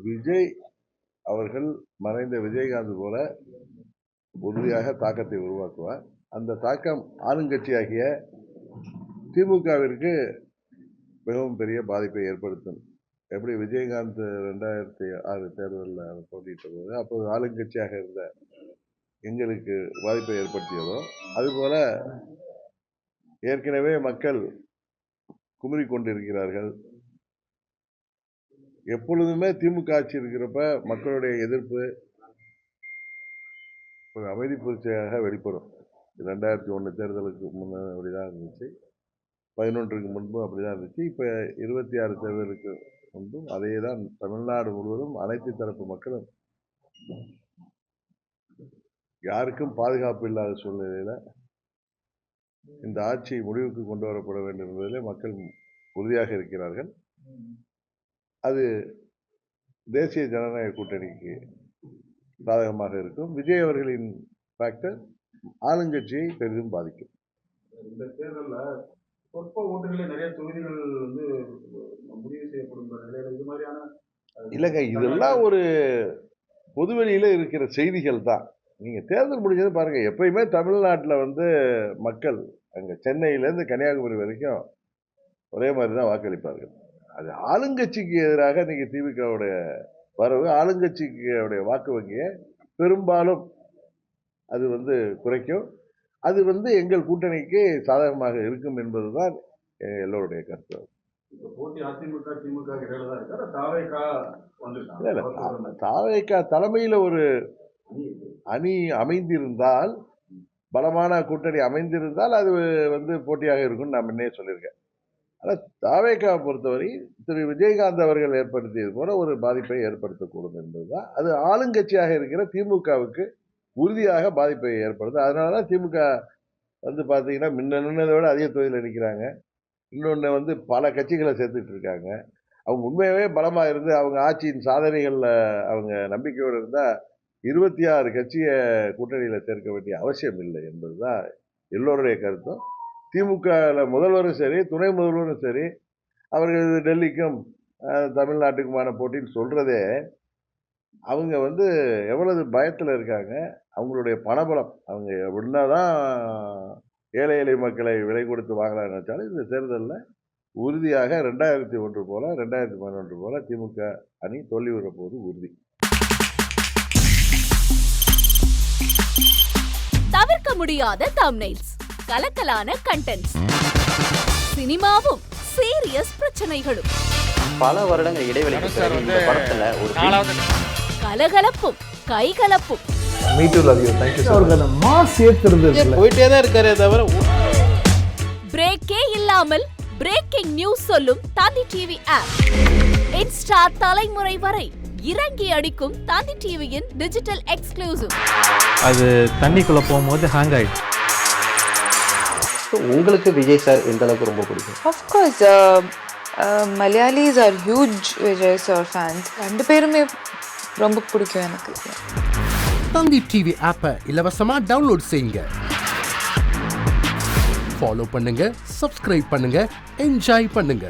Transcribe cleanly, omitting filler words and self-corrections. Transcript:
விஜய் அவர்கள் மறைந்த விஜயகாந்த் போல உறுதியாக தாக்கத்தை உருவாக்குவார். அந்த தாக்கம் ஆளுங்கட்சியாகிய திமுகவிற்கு மிகவும் பெரிய பாதிப்பை ஏற்படுத்தும். எப்படி விஜயகாந்த் 2006 தேர்தலில் போட்டியிட்ட போது அப்போது ஆளுங்கட்சியாக இருந்த எங்களுக்கு பாதிப்பை ஏற்படுத்தியதோ அதுபோல ஏற்கனவே மக்கள் குமுறி கொண்டிருக்கிறார்கள். எப்பொழுதுமே திமுக ஆட்சி இருக்கிறப்ப மக்களுடைய எதிர்ப்பு ஒரு அமைதி புரட்சியாக வெளிப்படும். 2001 தேர்தலுக்கு முன்ன அப்படிதான் இருந்துச்சு, 11க்கு முன்பும் அப்படிதான் இருந்துச்சு, இப்ப 26 தேர்தலுக்கு முன்பும் அதே தான். தமிழ்நாடு முழுவதும் அனைத்து தரப்பு மக்களும் யாருக்கும் பாதுகாப்பு இல்லாத சூழ்நிலையில இந்த ஆட்சி முடிவுக்கு கொண்டு வரப்பட வேண்டும் என்பதிலே மக்கள் உறுதியாக இருக்கிறார்கள். அது தேசிய ஜனநாயக கூட்டணிக்கு சாதகமாக இருக்கும். விஜய் அவர்களின் ஃபேக்டர் ஆளுங்கட்சியை பெரிதும் பாதிக்கும். இந்த தேர்தலில் சொற்ப ஓட்டுகளே நிறைய தொகுதிகள் வந்து முடிவு செய்யப்படும் நிலையில இது மாதிரியான இல்லைங்க, இதெல்லாம் ஒரு பொதுவெளியில இருக்கிற செய்திகள் தான். நீங்க தேர்தல் முடிஞ்சது பாருங்க. எப்பயுமே தமிழ்நாட்டில் வந்து மக்கள் அங்க சென்னையிலேருந்து கன்னியாகுமரி வரைக்கும் ஒரே மாதிரி தான் வாக்களிப்பார்கள். அது ஆளுங்கட்சிக்கு எதிராக இன்னைக்கு திமுகவுடைய வரவு ஆளுங்கட்சிக்கு வாக்கு வங்கியை பெரும்பாலும் அது வந்து குறைக்கும். அது வந்து எங்கள் கூட்டணிக்கு சாதகமாக இருக்கும் என்பதுதான் எல்லோருடைய கருத்து. தாவேகா தலைமையில ஒரு அணி அமைந்திருந்தால், பலமான கூட்டணி அமைந்திருந்தால் அது வந்து போட்டியாக இருக்கும். நான் முன்னே சொல்லியிருக்கேன். ஆனால் தாவேகா பொறுத்தவரை திரு விஜயகாந்த் அவர்கள் ஏற்படுத்தியது போல ஒரு பாதிப்பை ஏற்படுத்தக்கூடும் என்பதுதான். அது ஆளுங்கட்சியாக இருக்கிற திமுகவுக்கு உறுதியாக பாதிப்பை ஏற்படுது. அதனாலதான் திமுக வந்து பாத்தீங்கன்னா முன்னதை விட அதிக தொகுதியில் நிற்கிறாங்க. இன்னொன்று வந்து பல கட்சிகளை சேர்த்துட்டு இருக்காங்க. அவங்க உண்மையாகவே பலமா இருந்து அவங்க ஆட்சியின் சாதனைகள்ல அவங்க நம்பிக்கையோடு இருந்தா 26 கட்சியை கூட்டணியில சேர்க்க வேண்டிய அவசியம் இல்லை என்பதுதான் எல்லோருடைய கருத்தும். திமுக முதல்வரும் சரி, துணை முதல்வரும் சரி, அவர்கள் டெல்லிக்கும் தமிழ்நாட்டுக்குமான போட்டின்னு சொல்றதே அவங்க வந்து எவ்வளவு பயத்துல இருக்காங்க. அவங்களுடைய பணபலம், அவங்க என்னதான் ஏழை எளிய மக்களை விலை கொடுத்து வாங்கலாம்னு நினைச்சாலும் இந்த தேர்தலில் உறுதியாக 2001 போல 2011 போல திமுக அணி தோல்வி வரப்போது உறுதி. தவிர்க்க முடியாத தம்ப்நெயில்ஸ், கலக்கலான கண்டென்ட்ஸ், சினிமாவும் சீரியஸ் பிரச்சனைகளும், பல வருடங்கள் இடைவெளிக்கு பிறகு இந்த படத்துல ஒரு கலகலப்பும் கைகலப்பும் போயிட்டே தான் இருக்காரே தவிர பிரேக்கே இல்லாமல் பிரேக்கிங் நியூஸ் சொல்லும் தந்தி டிவி ஆப். இன்ஸ்டா தலைமுறை வரை இறங்கி அடிக்கும் தந்தி டிவியின் டிஜிட்டல் எக்ஸ்க்ளூசிவ். அது தண்ணிக்குள்ள போகும்போது ஹேங் ஆயிடுச்சு. உங்களுக்கு விஜய் சார் எந்த அளவுக்கு ரொம்ப பிடிக்கும்? Of course, Malayalis are huge Vijay sir fans. ரெண்டு பேருமே ரொம்ப பிடிக்கும் எனக்கு. தந்தி டிவி ஆப்பை இலவசமா டவுன்லோட் செய்யுங்க. ஃபாலோ பண்ணுங்க, சப்ஸ்கிரைப் பண்ணுங்க, என்ஜாய் பண்ணுங்க.